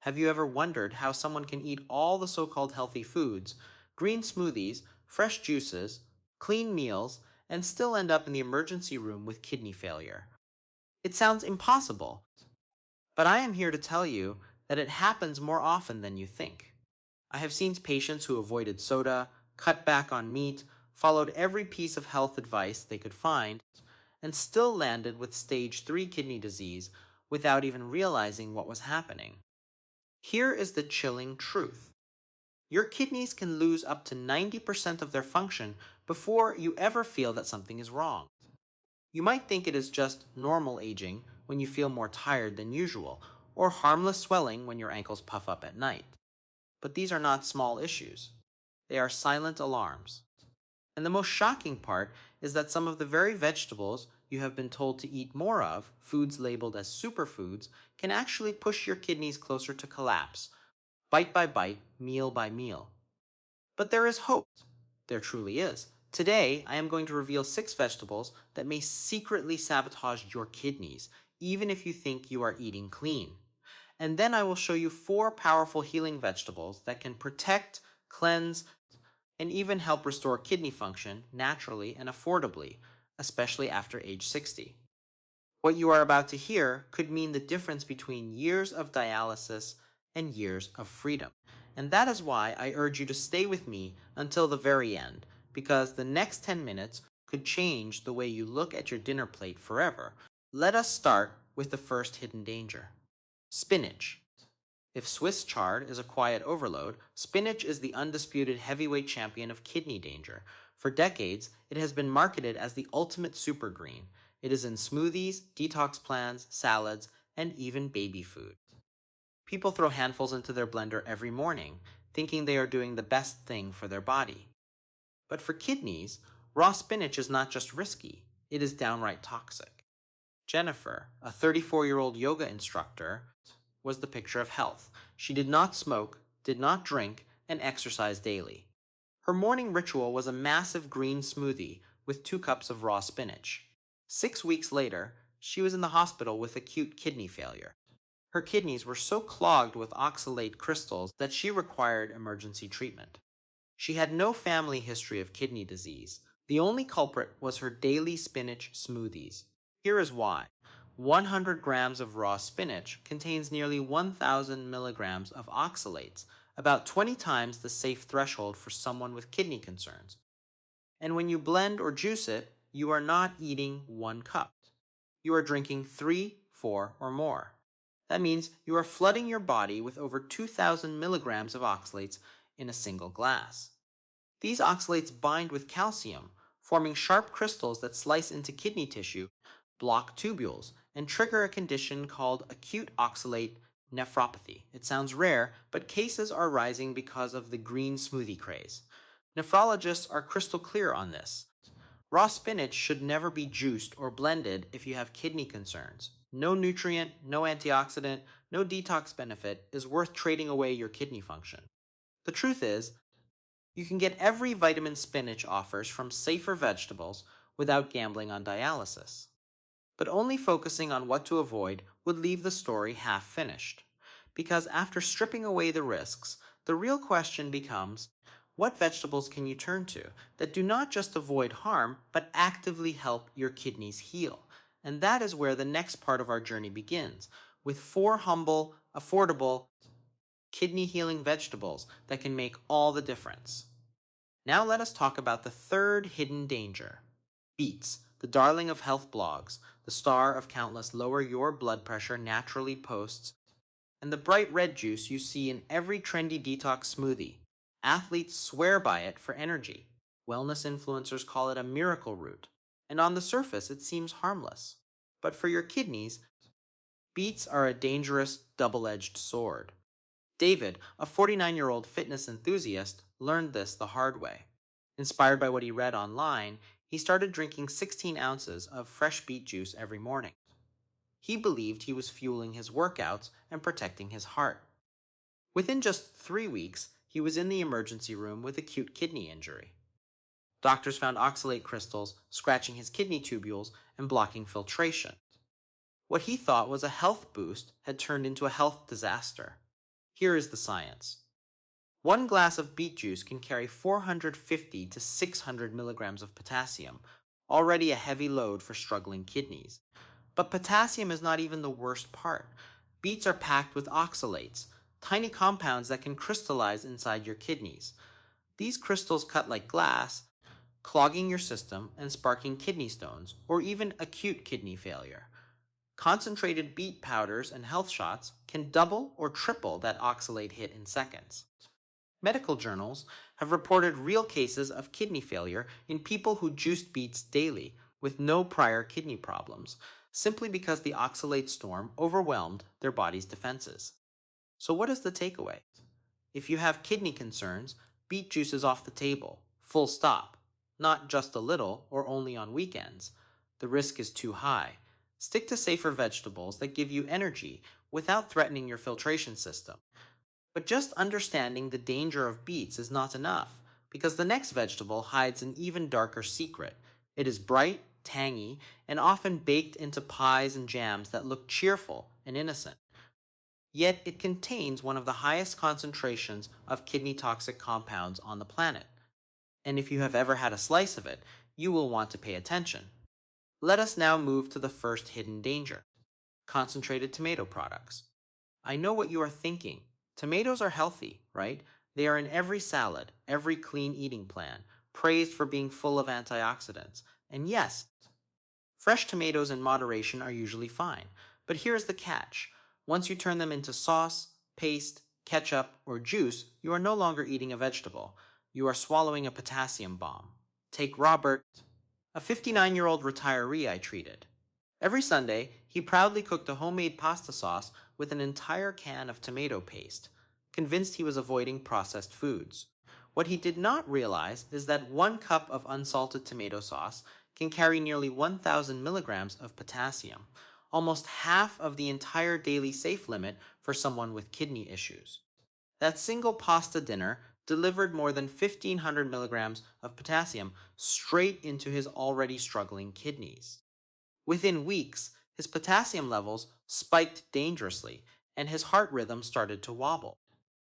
Have you ever wondered how someone can eat all the so-called healthy foods, green smoothies, fresh juices, clean meals, and still end up in the emergency room with kidney failure? It sounds impossible, but I am here to tell you that it happens more often than you think. I have seen patients who avoided soda, cut back on meat, followed every piece of health advice they could find, and still landed with stage 3 kidney disease without even realizing what was happening. Here is the chilling truth. Your kidneys can lose up to 90% of their function before you ever feel that something is wrong. You might think it is just normal aging when you feel more tired than usual, or harmless swelling when your ankles puff up at night. But these are not small issues. They are silent alarms. And the most shocking part is that some of the very vegetables you have been told to eat more of, foods labeled as superfoods, can actually push your kidneys closer to collapse, bite by bite, meal by meal. But there is hope. There truly is. Today, I am going to reveal 6 vegetables that may secretly sabotage your kidneys, even if you think you are eating clean. And then I will show you 4 powerful healing vegetables that can protect, cleanse, and even help restore kidney function naturally and affordably, especially after age 60. What you are about to hear could mean the difference between years of dialysis and years of freedom. And that is why I urge you to stay with me until the very end, because the next 10 minutes could change the way you look at your dinner plate forever. Let us start with the first hidden danger: spinach. If Swiss chard is a quiet overload, spinach is the undisputed heavyweight champion of kidney danger. For decades, it has been marketed as the ultimate super green. It is in smoothies, detox plans, salads, and even baby food. People throw handfuls into their blender every morning, thinking they are doing the best thing for their body. But for kidneys, raw spinach is not just risky, it is downright toxic. Jennifer, a 34-year-old yoga instructor, was the picture of health. She did not smoke, did not drink, and exercised daily. Her morning ritual was a massive green smoothie with 2 cups of raw spinach. 6 weeks later, she was in the hospital with acute kidney failure. Her kidneys were so clogged with oxalate crystals that she required emergency treatment. She had no family history of kidney disease. The only culprit was her daily spinach smoothies. Here is why. 100 grams of raw spinach contains nearly 1,000 milligrams of oxalates, about 20 times the safe threshold for someone with kidney concerns. And when you blend or juice it, you are not eating 1 cup. You are drinking 3, 4, or more. That means you are flooding your body with over 2,000 milligrams of oxalates in a single glass. These oxalates bind with calcium, forming sharp crystals that slice into kidney tissue, block tubules, and trigger a condition called acute oxalate nephropathy. It sounds rare, but cases are rising because of the green smoothie craze. Nephrologists are crystal clear on this. Raw spinach should never be juiced or blended if you have kidney concerns. No nutrient, no antioxidant, no detox benefit is worth trading away your kidney function. The truth is, you can get every vitamin spinach offers from safer vegetables without gambling on dialysis. But only focusing on what to avoid would leave the story half finished. Because after stripping away the risks, the real question becomes, what vegetables can you turn to that do not just avoid harm, but actively help your kidneys heal? And that is where the next part of our journey begins, with 4 humble, affordable, kidney healing vegetables that can make all the difference. Now let us talk about the third hidden danger: beets, the darling of health blogs, the star of countless lower your blood pressure naturally posts, and the bright red juice you see in every trendy detox smoothie. Athletes swear by it for energy. Wellness influencers call it a miracle root. And on the surface, it seems harmless. But for your kidneys, beets are a dangerous double-edged sword. David, a 49-year-old fitness enthusiast, learned this the hard way. Inspired by what he read online, he started drinking 16 ounces of fresh beet juice every morning. He believed he was fueling his workouts and protecting his heart. Within just 3 weeks, he was in the emergency room with acute kidney injury. Doctors found oxalate crystals scratching his kidney tubules and blocking filtration. What he thought was a health boost had turned into a health disaster. Here is the science. One glass of beet juice can carry 450 to 600 milligrams of potassium, already a heavy load for struggling kidneys. But potassium is not even the worst part. Beets are packed with oxalates, tiny compounds that can crystallize inside your kidneys. These crystals cut like glass, clogging your system and sparking kidney stones, or even acute kidney failure. Concentrated beet powders and health shots can double or triple that oxalate hit in seconds. Medical journals have reported real cases of kidney failure in people who juiced beets daily with no prior kidney problems, simply because the oxalate storm overwhelmed their body's defenses. So, what is the takeaway? If you have kidney concerns, beet juice is off the table, full stop. Not just a little or only on weekends. The risk is too high. Stick to safer vegetables that give you energy without threatening your filtration system. But just understanding the danger of beets is not enough, because the next vegetable hides an even darker secret. It is bright, tangy, and often baked into pies and jams that look cheerful and innocent. Yet it contains one of the highest concentrations of kidney toxic compounds on the planet. And if you have ever had a slice of it, you will want to pay attention. Let us now move to the first hidden danger: concentrated tomato products. I know what you are thinking. Tomatoes are healthy, right? They are in every salad, every clean eating plan, praised for being full of antioxidants. And yes, fresh tomatoes in moderation are usually fine. But here's the catch: once you turn them into sauce, paste, ketchup, or juice, you are no longer eating a vegetable. You are swallowing a potassium bomb. Take Robert, a 59-year-old retiree I treated. Every Sunday, he proudly cooked a homemade pasta sauce with an entire can of tomato paste, convinced he was avoiding processed foods. What he did not realize is that 1 cup of unsalted tomato sauce can carry nearly 1,000 milligrams of potassium, almost half of the entire daily safe limit for someone with kidney issues. That single pasta dinner delivered more than 1,500 milligrams of potassium straight into his already struggling kidneys. Within weeks, his potassium levels spiked dangerously, and his heart rhythm started to wobble.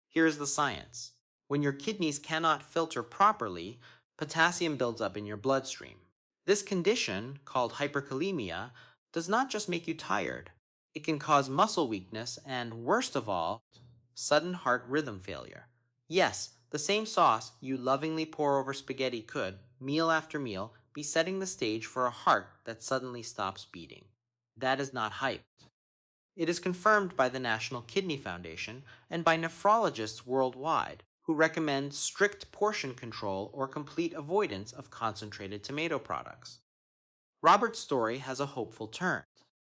Here's the science. When your kidneys cannot filter properly, potassium builds up in your bloodstream. This condition, called hyperkalemia, does not just make you tired. It can cause muscle weakness and, worst of all, sudden heart rhythm failure. Yes, the same sauce you lovingly pour over spaghetti could, meal after meal, be setting the stage for a heart that suddenly stops beating. That is not hype. It is confirmed by the National Kidney Foundation and by nephrologists worldwide, who recommend strict portion control or complete avoidance of concentrated tomato products. Robert's story has a hopeful turn.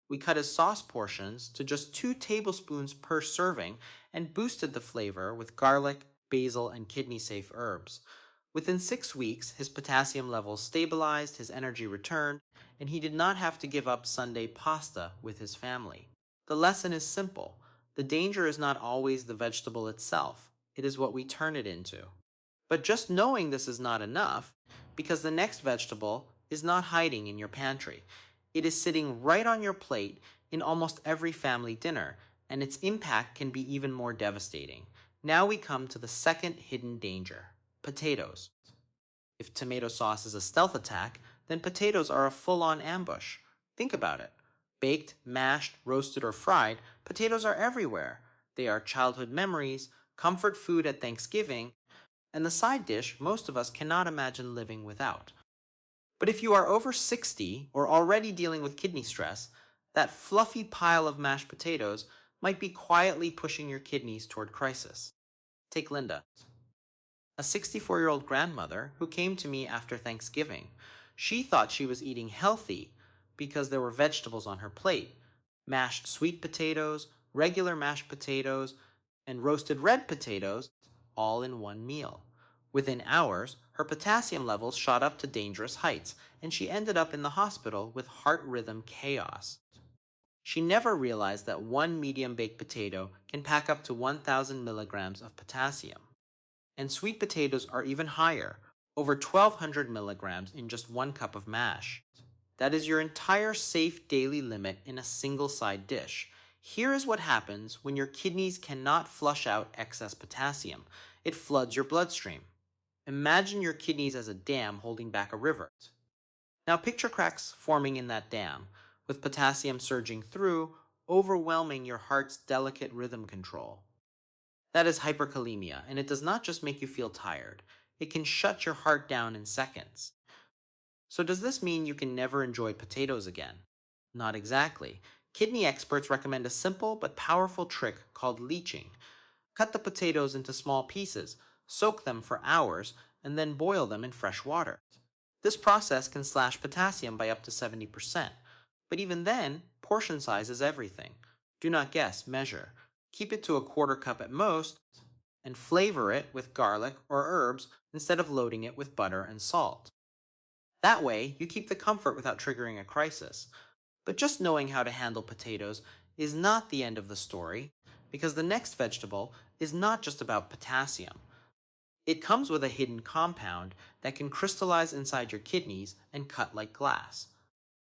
We cut his sauce portions to just 2 tablespoons per serving and boosted the flavor with garlic, basil, and kidney safe herbs. Within 6 weeks, his potassium levels stabilized, his energy returned, and he did not have to give up Sunday pasta with his family. The lesson is simple: the danger is not always the vegetable itself, it is what we turn it into. But just knowing this is not enough, because the next vegetable is not hiding in your pantry. It is sitting right on your plate in almost every family dinner, and its impact can be even more devastating. Now we come to the second hidden danger: potatoes. If tomato sauce is a stealth attack, then potatoes are a full-on ambush. Think about it. Baked, mashed, roasted, or fried, potatoes are everywhere. They are childhood memories, comfort food at Thanksgiving, and the side dish most of us cannot imagine living without. But if you are over 60 or already dealing with kidney stress, that fluffy pile of mashed potatoes might be quietly pushing your kidneys toward crisis. Take Linda, a 64-year-old grandmother who came to me after Thanksgiving. She thought she was eating healthy because there were vegetables on her plate: mashed sweet potatoes, regular mashed potatoes, and roasted red potatoes, all in one meal. Within hours, her potassium levels shot up to dangerous heights, and she ended up in the hospital with heart rhythm chaos. She never realized that one medium baked potato can pack up to 1,000 milligrams of potassium. And sweet potatoes are even higher, over 1,200 milligrams in just 1 cup of mash. That is your entire safe daily limit in a single side dish. Here is what happens when your kidneys cannot flush out excess potassium. It floods your bloodstream. Imagine your kidneys as a dam holding back a river. Now picture cracks forming in that dam, with potassium surging through, overwhelming your heart's delicate rhythm control. That is hyperkalemia, and it does not just make you feel tired, it can shut your heart down in seconds. So, does this mean you can never enjoy potatoes again? Not exactly. Kidney experts recommend a simple but powerful trick called leaching. Cut the potatoes into small pieces, soak them for hours, and then boil them in fresh water. This process can slash potassium by up to 70%. But even then, portion size is everything. Do not guess, measure. Keep it to a quarter cup at most, and flavor it with garlic or herbs instead of loading it with butter and salt. That way, you keep the comfort without triggering a crisis. But just knowing how to handle potatoes is not the end of the story, because the next vegetable is not just about potassium. It comes with a hidden compound that can crystallize inside your kidneys and cut like glass.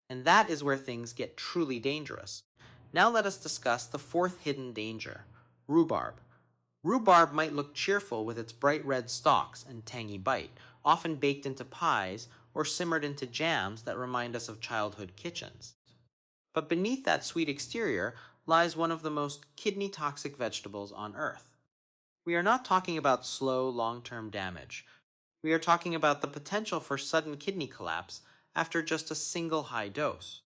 And that is where things get truly dangerous. Now let us discuss the fourth hidden danger: rhubarb. Rhubarb might look cheerful with its bright red stalks and tangy bite, often baked into pies or simmered into jams that remind us of childhood kitchens. But beneath that sweet exterior lies one of the most kidney toxic vegetables on Earth. We are not talking about slow, long term damage. We are talking about the potential for sudden kidney collapse after just a single high dose.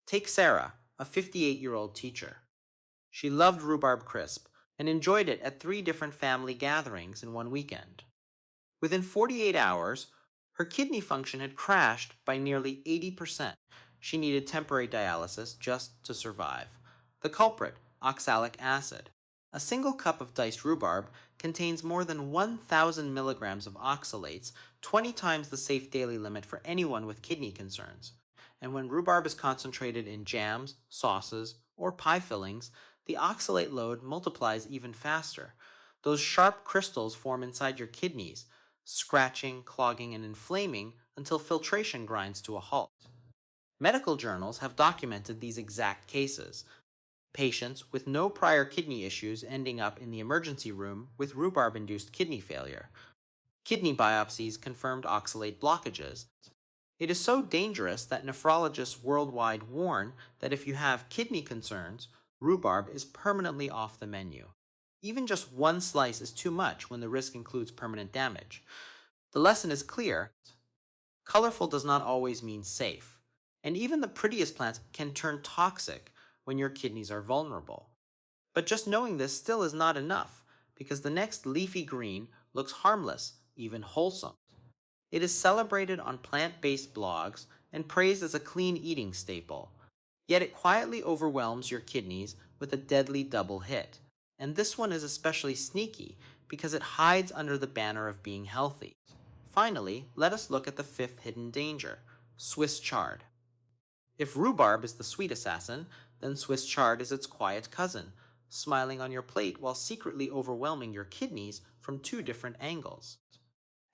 Take Sarah, a 58-year-old teacher. She loved rhubarb crisp and enjoyed it at 3 different family gatherings in one weekend. Within 48 hours, her kidney function had crashed by nearly 80%. She needed temporary dialysis just to survive. The culprit, oxalic acid. A single cup of diced rhubarb contains more than 1,000 milligrams of oxalates, 20 times the safe daily limit for anyone with kidney concerns. And when rhubarb is concentrated in jams, sauces, or pie fillings, the oxalate load multiplies even faster. Those sharp crystals form inside your kidneys, scratching, clogging, and inflaming until filtration grinds to a halt. Medical journals have documented these exact cases. Patients with no prior kidney issues ending up in the emergency room with rhubarb induced kidney failure. Kidney biopsies confirmed oxalate blockages. It is so dangerous that nephrologists worldwide warn that if you have kidney concerns, rhubarb is permanently off the menu. Even just one slice is too much when the risk includes permanent damage. The lesson is clear: colorful does not always mean safe. And even the prettiest plants can turn toxic when your kidneys are vulnerable. But just knowing this still is not enough, because the next leafy green looks harmless, even wholesome. It is celebrated on plant-based blogs and praised as a clean eating staple. Yet it quietly overwhelms your kidneys with a deadly double hit. And this one is especially sneaky because it hides under the banner of being healthy. Finally, let us look at the fifth hidden danger: Swiss chard. If rhubarb is the sweet assassin, then Swiss chard is its quiet cousin, smiling on your plate while secretly overwhelming your kidneys from 2 different angles.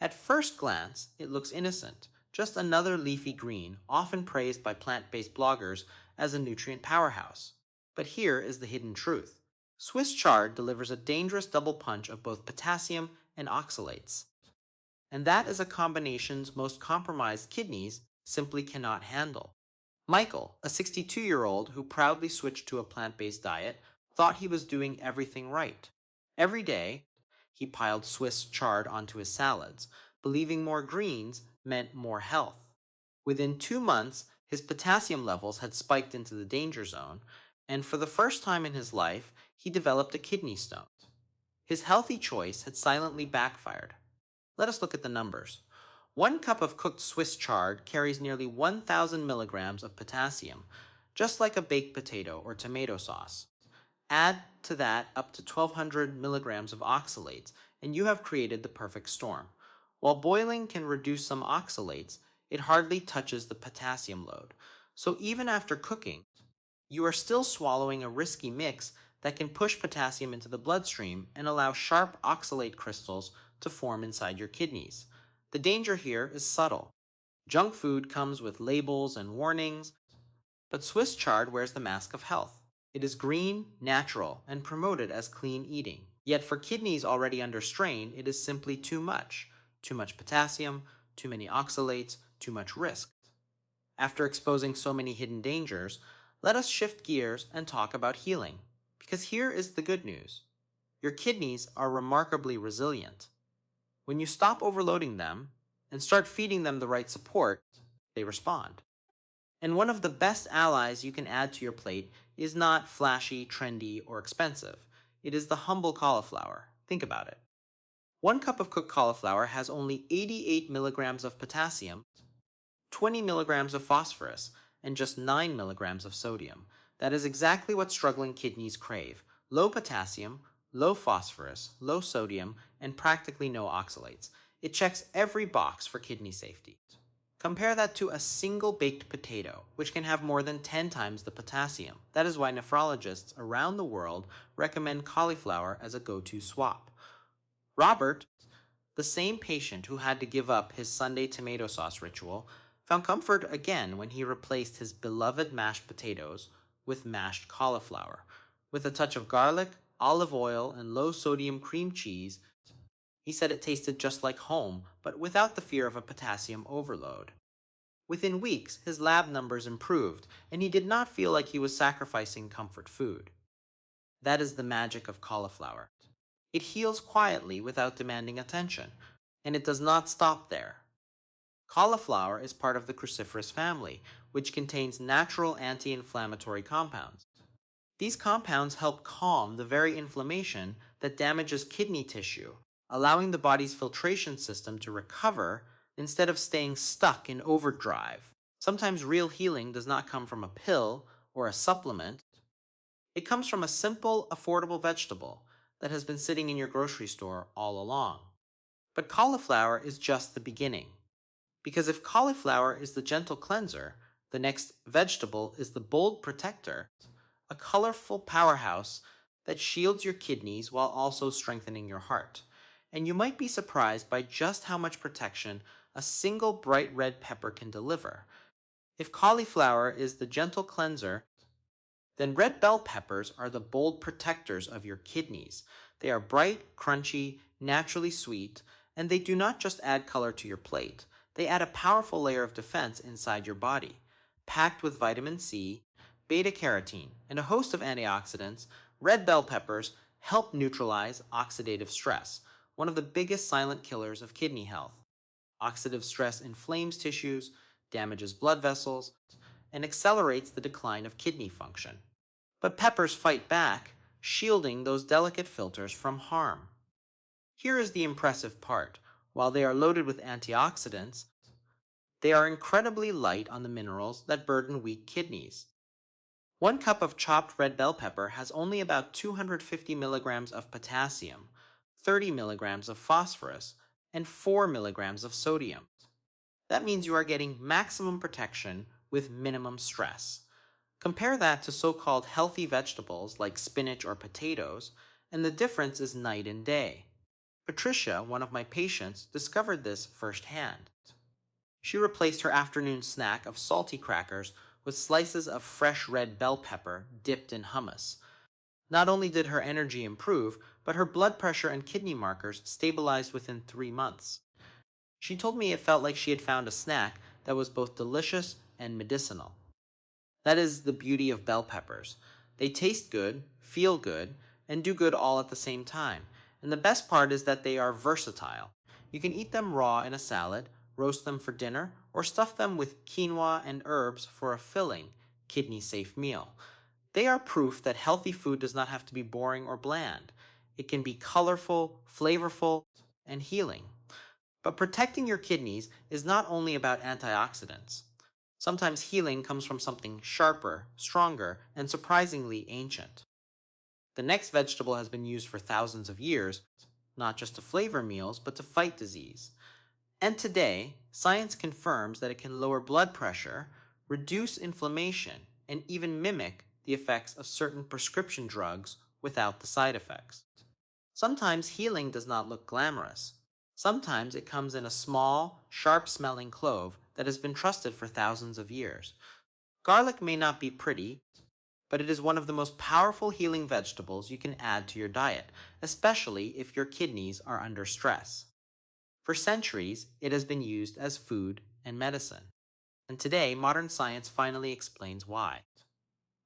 At first glance, it looks innocent, just another leafy green, often praised by plant-based bloggers as a nutrient powerhouse. But here is the hidden truth: Swiss chard delivers a dangerous double punch of both potassium and oxalates. And that is a combination most compromised kidneys simply cannot handle. Michael, a 62-year-old who proudly switched to a plant-based diet, thought he was doing everything right. Every day, he piled Swiss chard onto his salads, believing more greens meant more health. Within 2 months, his potassium levels had spiked into the danger zone, and for the first time in his life, he developed a kidney stone. His healthy choice had silently backfired. Let us look at the numbers. 1 cup of cooked Swiss chard carries nearly 1,000 milligrams of potassium, just like a baked potato or tomato sauce. Add to that up to 1,200 milligrams of oxalates, and you have created the perfect storm. While boiling can reduce some oxalates, it hardly touches the potassium load. So even after cooking, you are still swallowing a risky mix that can push potassium into the bloodstream and allow sharp oxalate crystals to form inside your kidneys. The danger here is subtle. Junk food comes with labels and warnings, but Swiss chard wears the mask of health. It is green, natural, and promoted as clean eating. Yet for kidneys already under strain, it is simply too much. Too much potassium, too many oxalates, too much risk. After exposing so many hidden dangers, let us shift gears and talk about healing. Because here is the good news. Your kidneys are remarkably resilient. When you stop overloading them and start feeding them the right support, they respond. And one of the best allies you can add to your plate is not flashy, trendy, or expensive. It is the humble cauliflower. Think about it. 1 cup of cooked cauliflower has only 88 milligrams of potassium, 20 milligrams of phosphorus, and just 9 milligrams of sodium. That is exactly what struggling kidneys crave: low potassium, low phosphorus, low sodium, and practically no oxalates. It checks every box for kidney safety. Compare that to a single baked potato, which can have more than 10 times the potassium. That is why nephrologists around the world recommend cauliflower as a go-to swap. Robert, the same patient who had to give up his Sunday tomato sauce ritual, found comfort again when he replaced his beloved mashed potatoes with mashed cauliflower. With a touch of garlic, olive oil, and low sodium cream cheese, he said it tasted just like home, but without the fear of a potassium overload. Within weeks, his lab numbers improved, and he did not feel like he was sacrificing comfort food. That is the magic of cauliflower. It heals quietly without demanding attention, and it does not stop there. Cauliflower is part of the cruciferous family, which contains natural anti-inflammatory compounds. These compounds help calm the very inflammation that damages kidney tissue, allowing the body's filtration system to recover instead of staying stuck in overdrive. Sometimes real healing does not come from a pill or a supplement. It comes from a simple, affordable vegetable that has been sitting in your grocery store all along. But cauliflower is just the beginning. Because if cauliflower is the gentle cleanser, the next vegetable is the bold protector, a colorful powerhouse that shields your kidneys while also strengthening your heart. And you might be surprised by just how much protection a single bright red pepper can deliver. If cauliflower is the gentle cleanser, then red bell peppers are the bold protectors of your kidneys. They are bright, crunchy, naturally sweet, and they do not just add color to your plate. They add a powerful layer of defense inside your body. Packed with vitamin C, beta carotene, and a host of antioxidants, red bell peppers help neutralize oxidative stress, one of the biggest silent killers of kidney health. Oxidative stress inflames tissues, damages blood vessels, and accelerates the decline of kidney function. But peppers fight back, shielding those delicate filters from harm. Here is the impressive part. While they are loaded with antioxidants, they are incredibly light on the minerals that burden weak kidneys. 1 cup of chopped red bell pepper has only about 250 milligrams of potassium, 30 milligrams of phosphorus, and 4 milligrams of sodium. That means you are getting maximum protection with minimum stress. Compare that to so-called healthy vegetables like spinach or potatoes, and the difference is night and day. Patricia, one of my patients, discovered this firsthand. She replaced her afternoon snack of salty crackers with slices of fresh red bell pepper dipped in hummus. Not only did her energy improve, but her blood pressure and kidney markers stabilized within 3 months. She told me it felt like she had found a snack that was both delicious and medicinal. That is the beauty of bell peppers. They taste good, feel good, and do good all at the same time. And the best part is that they are versatile. You can eat them raw in a salad, roast them for dinner, or stuff them with quinoa and herbs for a filling, kidney-safe meal. They are proof that healthy food does not have to be boring or bland. It can be colorful, flavorful, and healing. But protecting your kidneys is not only about antioxidants. Sometimes healing comes from something sharper, stronger, and surprisingly ancient. The next vegetable has been used for thousands of years, not just to flavor meals, but to fight disease. And today, science confirms that it can lower blood pressure, reduce inflammation, and even mimic the effects of certain prescription drugs without the side effects. Sometimes healing does not look glamorous. Sometimes it comes in a small, sharp-smelling clove that has been trusted for thousands of years. Garlic may not be pretty, but it is one of the most powerful healing vegetables you can add to your diet, especially if your kidneys are under stress. For centuries, it has been used as food and medicine, and today modern science finally explains why.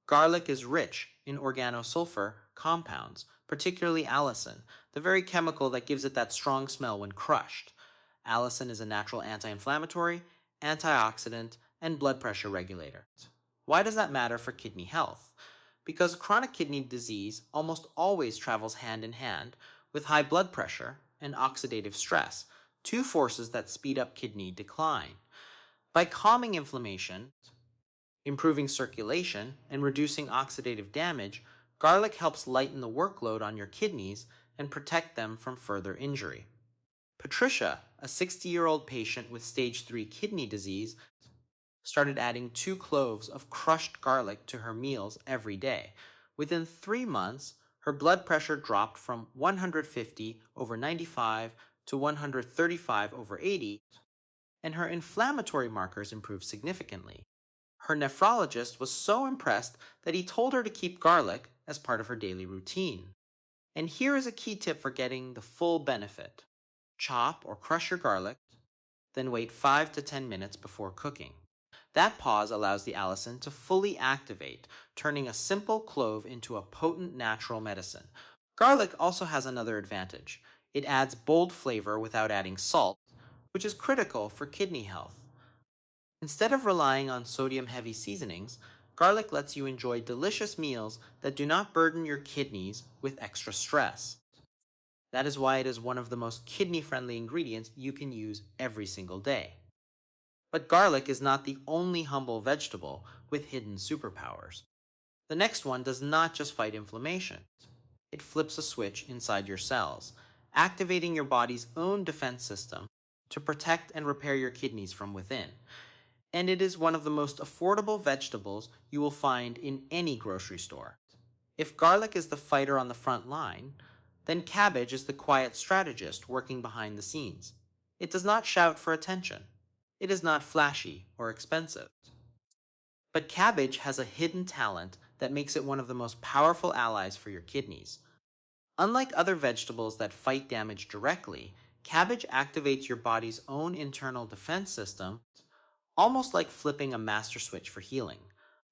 Garlic is rich in organosulfur compounds, particularly allicin, the very chemical that gives it that strong smell when crushed. Allicin is a natural anti inflammatory, antioxidant, and blood pressure regulator. Why does that matter for kidney health? Because chronic kidney disease almost always travels hand in hand with high blood pressure and oxidative stress, two forces that speed up kidney decline. By calming inflammation, improving circulation, and reducing oxidative damage, garlic helps lighten the workload on your kidneys and protect them from further injury. Patricia, a 60-year-old patient with stage 3 kidney disease, started adding 2 cloves of crushed garlic to her meals every day. Within 3 months, her blood pressure dropped from 150 over 95 to 135 over 80, and her inflammatory markers improved significantly. Her nephrologist was so impressed that he told her to keep garlic as part of her daily routine. And here is a key tip for getting the full benefit: chop or crush your garlic, then wait 5 to 10 minutes before cooking. That pause allows the allicin to fully activate, turning a simple clove into a potent natural medicine. Garlic also has another advantage: it adds bold flavor without adding salt, which is critical for kidney health. Instead of relying on sodium heavy seasonings, garlic lets you enjoy delicious meals that do not burden your kidneys with extra stress. That is why it is one of the most kidney friendly ingredients you can use every single day. But garlic is not the only humble vegetable with hidden superpowers. The next one does not just fight inflammation, it flips a switch inside your cells, activating your body's own defense system to protect and repair your kidneys from within. And it is one of the most affordable vegetables you will find in any grocery store. If garlic is the fighter on the front line, then cabbage is the quiet strategist working behind the scenes. It does not shout for attention. It is not flashy or expensive. But cabbage has a hidden talent that makes it one of the most powerful allies for your kidneys. Unlike other vegetables that fight damage directly, cabbage activates your body's own internal defense system, almost like flipping a master switch for healing.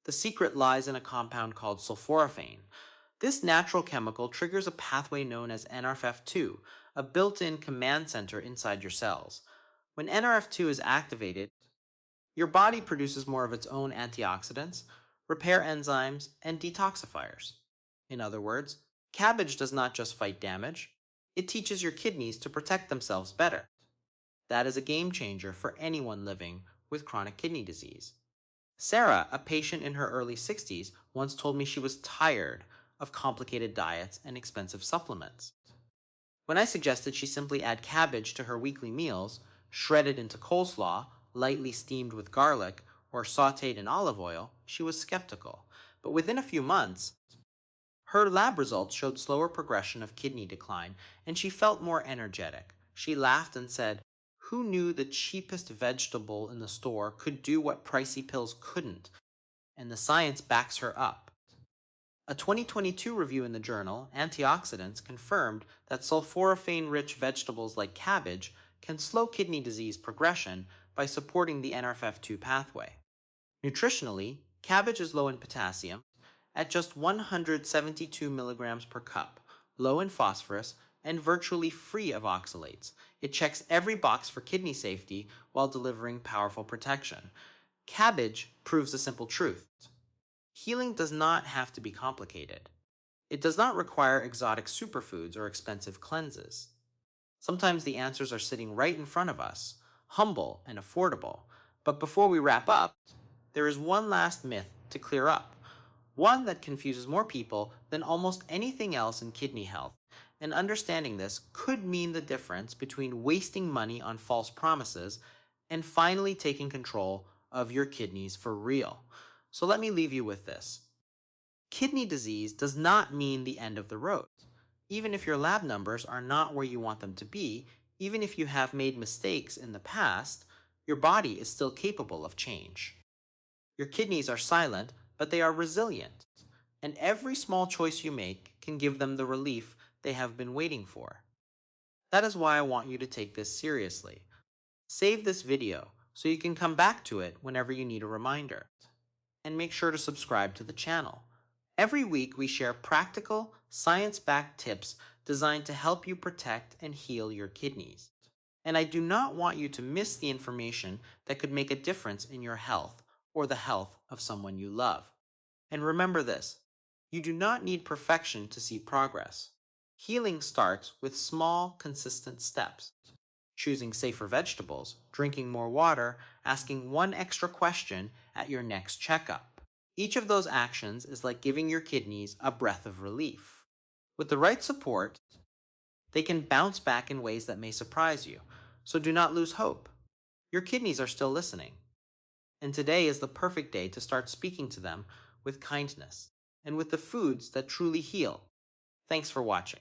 The secret lies in a compound called sulforaphane. This natural chemical triggers a pathway known as NRF2, a built-in command center inside your cells. When NRF2 is activated, your body produces more of its own antioxidants, repair enzymes, and detoxifiers. In other words, cabbage does not just fight damage, it teaches your kidneys to protect themselves better. That is a game changer for anyone living with chronic kidney disease. Sarah, a patient in her early 60s, once told me she was tired of complicated diets and expensive supplements. When I suggested she simply add cabbage to her weekly meals, shredded into coleslaw, lightly steamed with garlic, or sauteed in olive oil, she was skeptical. But within a few months, her lab results showed slower progression of kidney decline, and she felt more energetic. She laughed and said, "Who knew the cheapest vegetable in the store could do what pricey pills couldn't?" And the science backs her up. A 2022 review in the journal Antioxidants confirmed that sulforaphane-rich vegetables like cabbage can slow kidney disease progression by supporting the NRF2 pathway. Nutritionally, cabbage is low in potassium at just 172 milligrams per cup, low in phosphorus, and virtually free of oxalates. It checks every box for kidney safety while delivering powerful protection. Cabbage proves a simple truth: healing does not have to be complicated. It does not require exotic superfoods or expensive cleanses. Sometimes the answers are sitting right in front of us, humble and affordable. But before we wrap up, there is one last myth to clear up, one that confuses more people than almost anything else in kidney health. And understanding this could mean the difference between wasting money on false promises and finally taking control of your kidneys for real. So let me leave you with this. Kidney disease does not mean the end of the road. Even if your lab numbers are not where you want them to be, even if you have made mistakes in the past, your body is still capable of change. Your kidneys are silent, but they are resilient. And every small choice you make can give them the relief they have been waiting for. That is why I want you to take this seriously. Save this video so you can come back to it whenever you need a reminder. And make sure to subscribe to the channel. Every week we share practical, science-backed tips designed to help you protect and heal your kidneys. And I do not want you to miss the information that could make a difference in your health or the health of someone you love. And remember this, you do not need perfection to see progress. Healing starts with small, consistent steps. Choosing safer vegetables, drinking more water, asking one extra question at your next checkup. Each of those actions is like giving your kidneys a breath of relief. With the right support, they can bounce back in ways that may surprise you, so do not lose hope. Your kidneys are still listening, and today is the perfect day to start speaking to them with kindness and with the foods that truly heal. Thanks for watching.